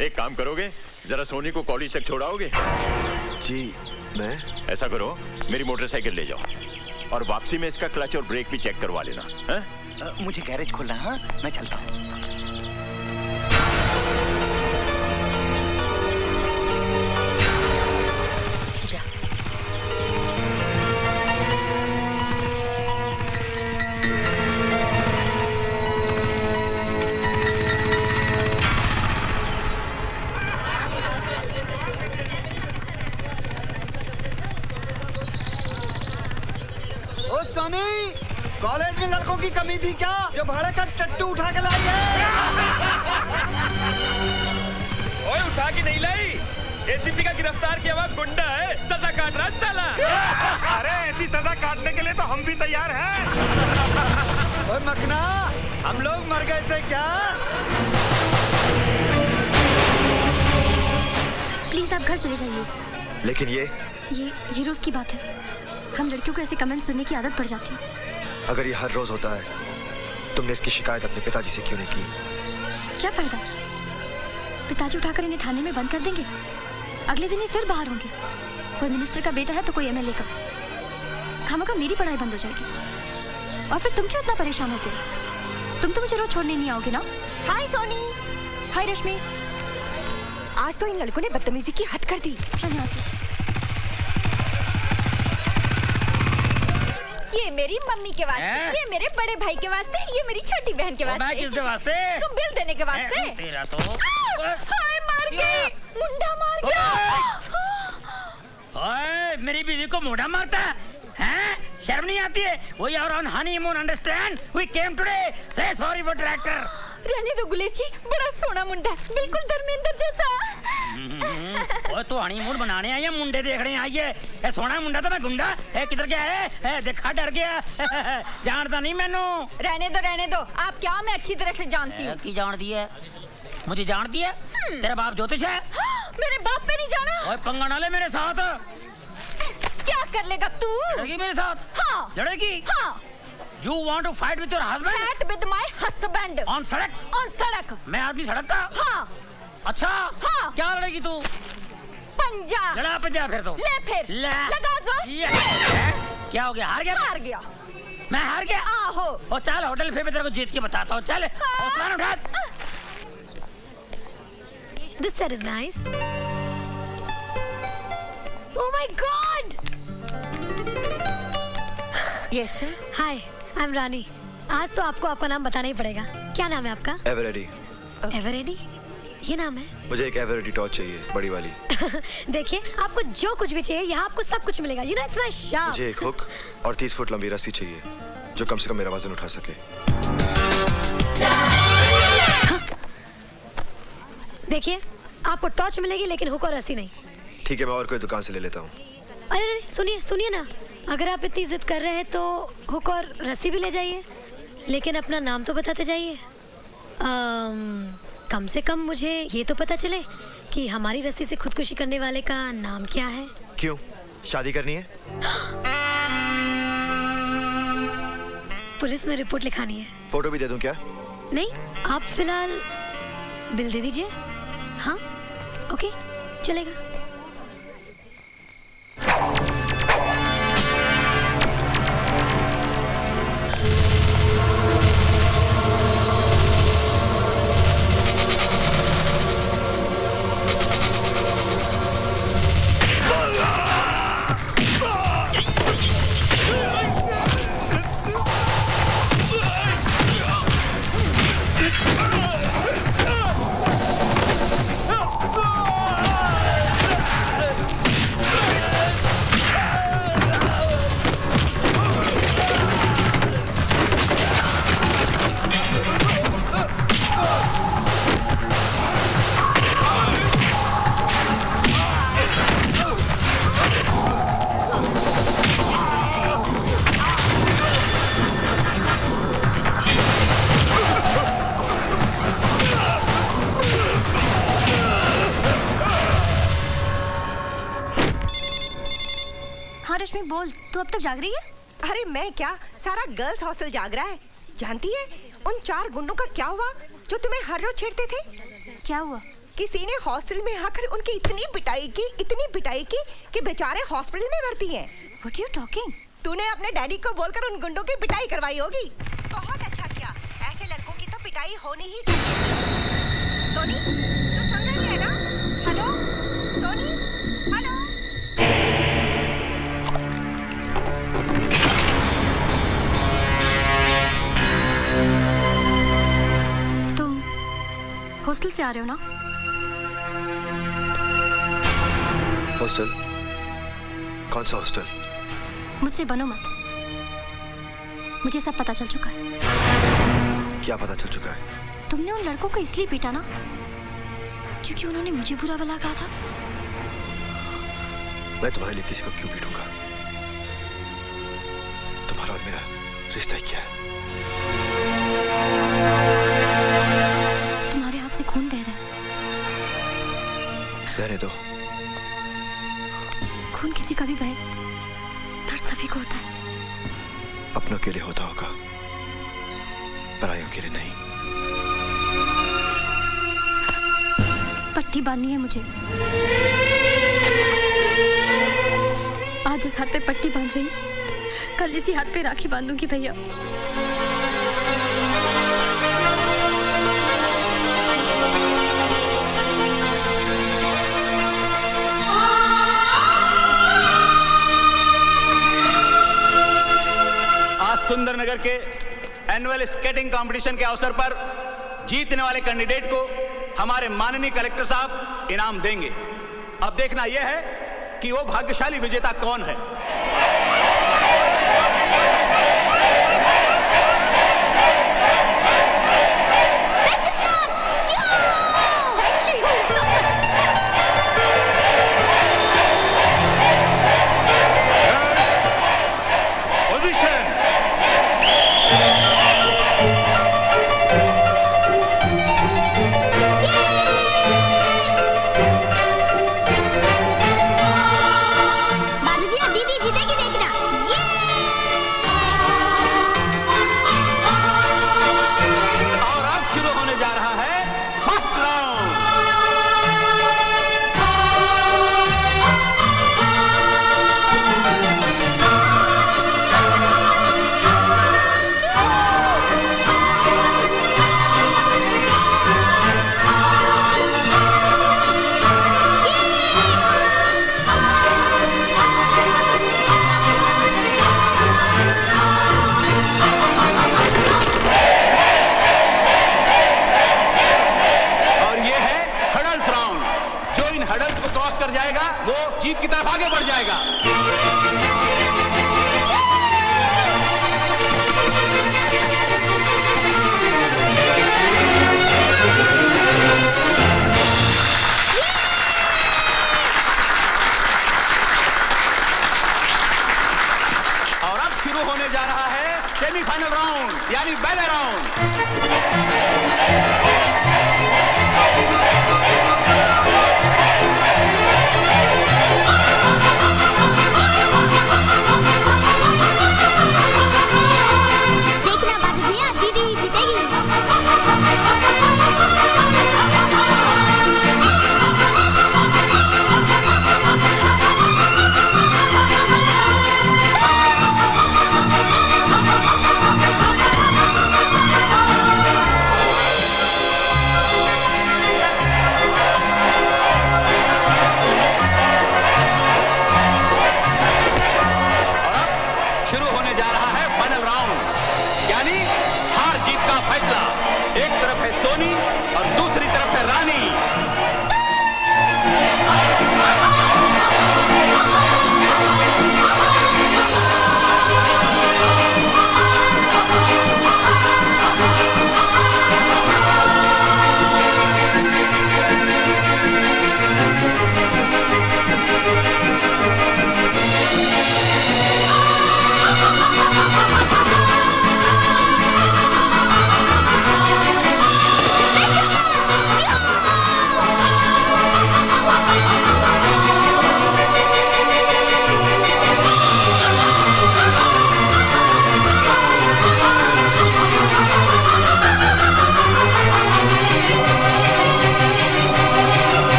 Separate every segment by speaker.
Speaker 1: एक काम करोगे, जरा सोनी को कॉलेज तक छोड़ाओगे?
Speaker 2: जी मैं
Speaker 1: ऐसा करो, मेरी मोटरसाइकिल ले जाओ और वापसी में इसका क्लच और ब्रेक भी चेक करवा लेना।
Speaker 3: मुझे गैरेज खोलना है। हाँ, मैं चलता हूँ।
Speaker 4: कॉलेज में लड़कों की कमी थी क्या जो भाड़े का टट्टू उठा के लाई है?
Speaker 5: ओए उठा के नहीं लाई, एसीपी का गिरफ्तार किया हुआ गुंडा है, सजा काट रहा है साला।
Speaker 6: अरे ऐसी सजा काटने के लिए तो हम भी तैयार हैं।
Speaker 4: ओए मकना, हम लोग मर गए थे क्या?
Speaker 7: प्लीज आप घर चले जाइए।
Speaker 2: लेकिन
Speaker 7: ये रोज की बात है। हम लड़कियों को ऐसे कमेंट सुनने की आदत पड़ जाती है।
Speaker 2: अगर ये हर रोज होता है, तुमने इसकी शिकायत अपने पिताजी से क्यों नहीं की?
Speaker 7: क्या फायदा? पिताजी उठाकर इन्हें थाने में बंद कर देंगे, अगले दिन ये फिर बाहर होंगे। कोई मिनिस्टर का बेटा है तो कोई एमएलए का। खामखा मेरी पढ़ाई बंद हो जाएगी। और फिर तुम क्यों इतना परेशान होते हो? तुम तो मुझे रोज छोड़ने नहीं आओगे ना?
Speaker 8: हाय सोनी।
Speaker 7: हाय रश्मि।
Speaker 8: आज तो इन लड़कों ने बदतमीजी की हद कर दी।
Speaker 7: चल यहाँ से।
Speaker 8: ये मेरी मम्मी के वास्ते, ये मेरे बड़े भाई के वास्ते, ये मेरी छोटी बहन के वास्ते।
Speaker 5: किसके वास्ते?
Speaker 8: तुम बिल देने के वास्ते।
Speaker 5: तेरा तो
Speaker 8: हाय मार गई, मुंडा मार गया।
Speaker 5: ओए मेरी बीवी को मुंडा मारता है? शर्म नहीं आती है? We are on honeymoon, understand? We came today. Say sorry for tractor.
Speaker 8: रहने दो गुलेची, बड़ा सोना मुंडा, बिल्कुल धर्मेंद्र जैसा।
Speaker 5: ओए तो हनीमून बनाने आई है, मुंडे देखने आई है। ए सोना मुंडा तो मैं गुंडा है, किधर गया है? देखा डर गया। जानता नहीं मैनू।
Speaker 8: रहने दो। आप क्या? मैं अच्छी तरह से जानती हूँ।
Speaker 5: की जानती है? मुझे जानती है? तेरा बाप ज्योतिष है?
Speaker 8: मेरे बाप पे नहीं जाना।
Speaker 5: ओए पंगा ना ले मेरे साथ।
Speaker 8: क्या कर लेगा तू?
Speaker 5: लड़ेगी मेरे साथ?
Speaker 8: हाँ।
Speaker 5: लड़ेगी?
Speaker 8: हाँ।
Speaker 5: You want to fight with your husband?
Speaker 8: Fight with my husband.
Speaker 5: On सड़क?
Speaker 8: On सड़क।
Speaker 5: मैं आदमी सड़क का?
Speaker 8: हाँ।
Speaker 5: अच्छा?
Speaker 8: हाँ।
Speaker 5: क्या लड़ेगी तू?
Speaker 8: पंजा।
Speaker 5: लड़ा पंजा फिर तो।
Speaker 8: ले फिर। लगा जोर।
Speaker 5: क्या हो गया? हार गया?
Speaker 8: हार गया।
Speaker 5: मैं हार गया?
Speaker 8: आहो।
Speaker 5: ओ चल होटल फिर मैं तेरे को जीत के बताता हूँ। चल हौसला उठा।
Speaker 7: This set is nice. Oh my God!
Speaker 8: Yes sir.
Speaker 7: Hi, I'm रानी। आज तो आपको आपका नाम बताना ही पड़ेगा। क्या नाम है आपका?
Speaker 2: एवरेडी।
Speaker 7: एवरेडी? ये नाम है?
Speaker 2: मुझे एक एवरेडी टॉर्च चाहिए, बड़ी वाली।
Speaker 7: देखिए, आपको जो कुछ भी चाहिए, यहाँ आपको सब कुछ मिलेगा। You know, it's my shop.
Speaker 2: मुझे एक हुक और 30 फुट लंबी रस्सी चाहिए, जो कम से कम मेरा वजन उठा सके।
Speaker 7: देखिए, आपको टॉर्च मिलेगी, लेकिन हुक और रस्सी नहीं।
Speaker 2: ठीक है, मैं और कोई दुकान से ले लेता हूँ।
Speaker 7: अरे सुनिए ना, अगर आप इतनी जिद कर रहे हैं तो हुक और रस्सी भी ले जाइए, लेकिन अपना नाम तो बताते जाइए। कम से कम मुझे ये तो पता चले कि हमारी रस्सी से खुदकुशी करने वाले का नाम क्या है।
Speaker 2: क्यों? शादी करनी है?
Speaker 7: पुलिस में रिपोर्ट लिखानी है।
Speaker 2: फोटो भी दे दूं क्या?
Speaker 7: नहीं, आप फिलहाल बिल दे दीजिए। हाँ, ओके, चलेगा। रश्मि बोल, तू अब तक जाग रही है?
Speaker 8: अरे मैं क्या, सारा गर्ल्स हॉस्टल जाग रहा है। जानती है उन 4 गुंडों का क्या हुआ जो तुम्हें हर रोज छेड़ते थे?
Speaker 7: क्या हुआ?
Speaker 9: किसी ने हॉस्टल में आकर उनकी इतनी पिटाई की कि बेचारे हॉस्पिटल में भर्ती हैं।
Speaker 7: What are you talking?
Speaker 9: तूने अपने डैडी को बोलकर उन गुंडों की पिटाई करवाई होगी। बहुत अच्छा किया, ऐसे लड़कों की तो पिटाई होनी ही चाहिए। सोनी, तू सुन रही है ना? Hello Soni, hello.
Speaker 7: तुम हॉस्टल से आ रहे हो ना?
Speaker 2: हॉस्टल? कौन सा हॉस्टल?
Speaker 7: मुझसे बनो मत, मुझे सब पता चल चुका है।
Speaker 2: क्या पता चल चुका है?
Speaker 7: तुमने उन लड़कों को इसलिए पीटा ना क्योंकि उन्होंने मुझे बुरा भला कहा था।
Speaker 2: मैं तुम्हारे लिए किसी को क्यों पीटूंगा? तुम्हारा और मेरा रिश्ता ही क्या है?
Speaker 7: तुम्हारे हाथ से खून बह रहा है।
Speaker 2: रहने दो।
Speaker 7: खून किसी का भी बहे, दर्द सभी को होता है।
Speaker 2: अपनों के लिए होता होगा, परायों के लिए नहीं।
Speaker 7: पट्टी बांधनी है मुझे। आज इस हाथ पे पट्टी बांध रही हूँ, कल इसी हाथ पे राखी बांधूंगी भैया।
Speaker 10: सुंदरनगर के एनुअल स्केटिंग कंपटीशन के अवसर पर जीतने वाले कैंडिडेट को हमारे माननीय कलेक्टर साहब इनाम देंगे। अब देखना यह है कि वो भाग्यशाली विजेता कौन है। जीत की तरफ आगे बढ़ जाएगा। और अब शुरू होने जा रहा है सेमीफाइनल राउंड यानी बैले राउंड।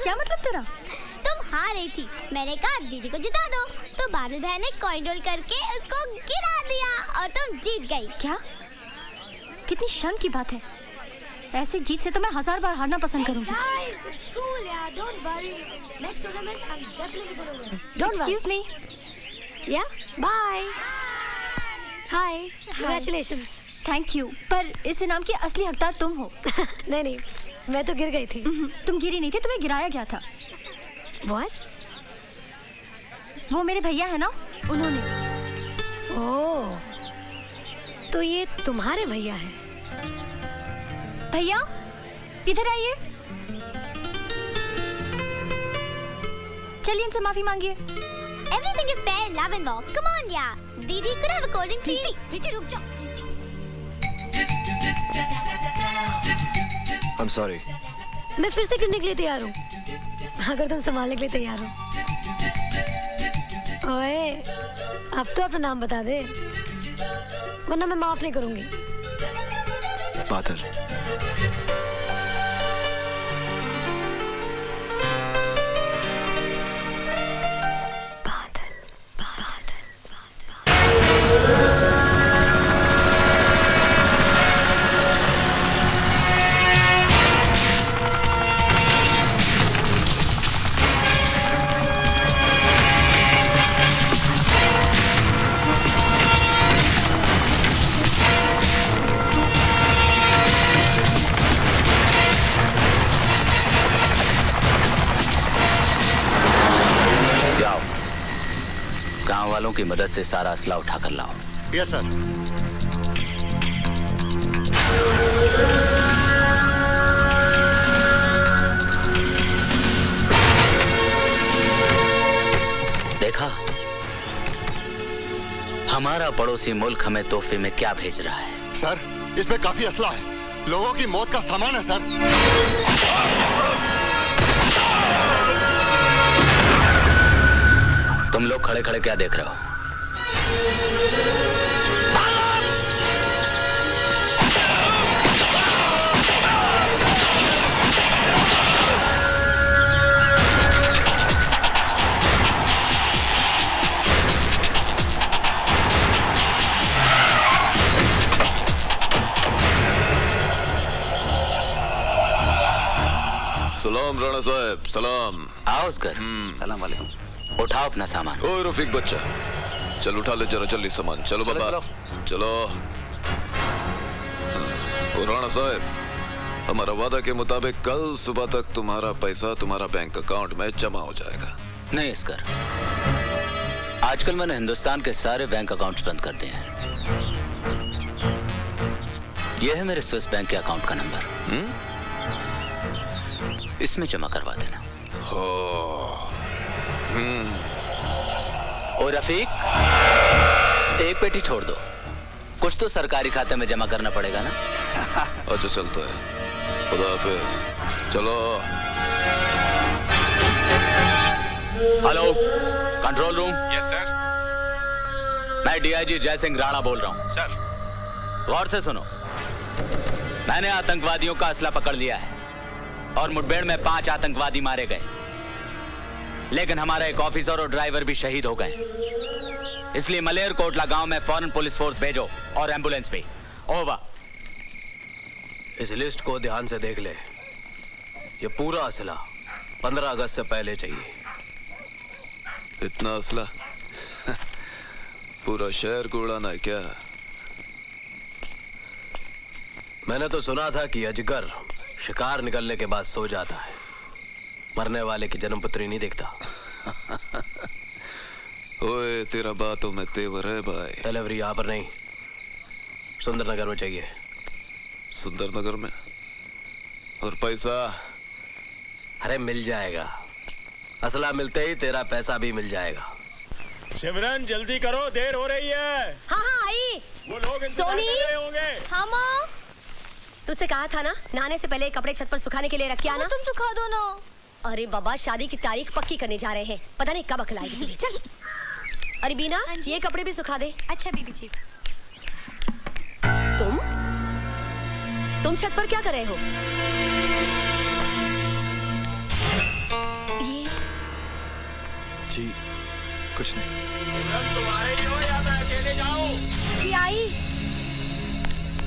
Speaker 7: क्या मतलब तेरा?
Speaker 8: तुम हार रही थी, मैंने कहा दीदी को जिता दो, तो बादल भाई ने कॉइन रोल करके उसको गिरा दिया और तुम जीत गई।
Speaker 7: क्या? कितनी शर्म की बात है। ऐसी जीत से तो मैं 1000 बार हारना पसंद करूंगी। Excuse me.
Speaker 8: Yeah, bye. Hi, congratulations.
Speaker 7: Thank you. पर इस इनाम की असली हकदार तुम हो।
Speaker 8: नहीं नहीं, मैं तो गिर गई थी।
Speaker 7: तुम गिरी नहीं थी, तुम्हें गिराया गया था।
Speaker 8: What?
Speaker 7: वो मेरे भैया है ना, उन्होंने।
Speaker 8: ओह, तो ये तुम्हारे भैया हैं।
Speaker 7: भैया इधर आइए, चलिए इनसे माफी मांगिए।
Speaker 8: Everything is fair in love and war. Come on, yeah. दीदी, could I have a cold drink, please? प्रीति, रुक जाओ।
Speaker 2: I'm sorry.
Speaker 8: मैं फिर से गिरने के लिए तैयार हूँ, अगर तुम संभालने के लिए तैयार हो। ओए, अब तो अपना नाम बता दे, वरना मैं माफ नहीं करूंगी।
Speaker 2: बादल।
Speaker 3: गांव वालों की मदद से सारा असला उठा कर लाओ।
Speaker 2: Yes sir.
Speaker 3: देखा, हमारा पड़ोसी मुल्क हमें तोहफे में क्या भेज रहा है?
Speaker 2: सर, इसमें काफी असला है, लोगों की मौत का सामान है सर।
Speaker 3: तुम लोग खड़े खड़े क्या देख रहे हो?
Speaker 11: सलाम राणा साहब, सलाम।
Speaker 3: आओ उसकर। सलाम वालेकुम। उठाओ अपना सामान।
Speaker 11: ओ रफीक बच्चा, चल उठा ले जरा जल्दी सामान। चलो बाबा, चलो। ओ राणा साहब, हमारा वादा के मुताबिक कल सुबह तक तुम्हारा पैसा तुम्हारा बैंक अकाउंट में जमा हो जाएगा।
Speaker 3: नहीं इसकर, आजकल मैंने हिंदुस्तान के सारे बैंक अकाउंट्स बंद कर दिए हैं। यह है मेरे स्विस बैंक के अकाउंट का नंबर। इसमें जमा करवा देना। ओ रफीक, एक पेटी छोड़ दो, कुछ तो सरकारी खाते में जमा करना पड़ेगा ना।
Speaker 11: अच्छा चलता है, खुदा हाफिज। चलो।
Speaker 3: Hello, control room.
Speaker 6: Yes sir.
Speaker 3: मैं डीआईजी जय सिंह राणा बोल रहा हूँ।
Speaker 6: सर।
Speaker 3: गौर से सुनो, मैंने आतंकवादियों का असला पकड़ लिया है और मुठभेड़ में 5 आतंकवादी मारे गए, लेकिन हमारा एक ऑफिसर और ड्राइवर भी शहीद हो गए। इसलिए मलेर कोटला गांव में फौरन पुलिस फोर्स भेजो और एम्बुलेंस भी। ओवर।
Speaker 12: इस लिस्ट को ध्यान से देख ले, ये पूरा असला 15 अगस्त से पहले चाहिए।
Speaker 11: इतना असला पूरा शहर को उड़ाना है क्या?
Speaker 12: मैंने तो सुना था कि अजगर शिकार निकलने के बाद सो जाता है, मरने वाले की जन्मपत्री नहीं देखता।
Speaker 11: ओए, तेरा बातों में तेवर है भाई।
Speaker 12: डिलीवरी यहाँ पर नहीं, सुंदरनगर में चाहिए।
Speaker 11: सुंदरनगर में? और पैसा?
Speaker 12: अरे मिल जाएगा, असला मिलते ही तेरा पैसा भी मिल जाएगा।
Speaker 6: सिमरन जल्दी करो, देर हो रही है।
Speaker 9: हाँ हाँ आई।
Speaker 6: वो लोग इंतजार कर रहे होंगे।
Speaker 9: हाँ माँ, तुझसे कहा था ना, नहाने से पहले कपड़े छत पर सुखाने के लिए रख के आना।
Speaker 7: तुम सुखा दो ना।
Speaker 9: अरे बाबा, शादी की तारीख पक्की करने जा रहे हैं, पता नहीं कब अखलाएगी तुझे। चल। अरे बीना, ये कपड़े भी सुखा दे।
Speaker 7: अच्छा बीबी जी।
Speaker 9: तुम छत पर क्या कर रहे हो?
Speaker 2: जी कुछ नहीं।
Speaker 1: तुम्हारे लिए हो या मैं अकेले जाऊं?
Speaker 7: जी आई।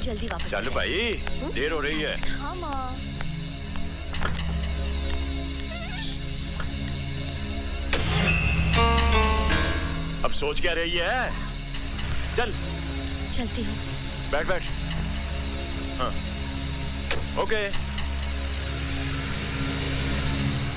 Speaker 7: जल्दी वापस।
Speaker 1: चलो भाई, देर हो रही है।
Speaker 8: हाँ माँ।
Speaker 1: अब सोच क्या रही है? चल
Speaker 7: चलती हूँ।
Speaker 1: बैठ बैठ। हाँ ओके।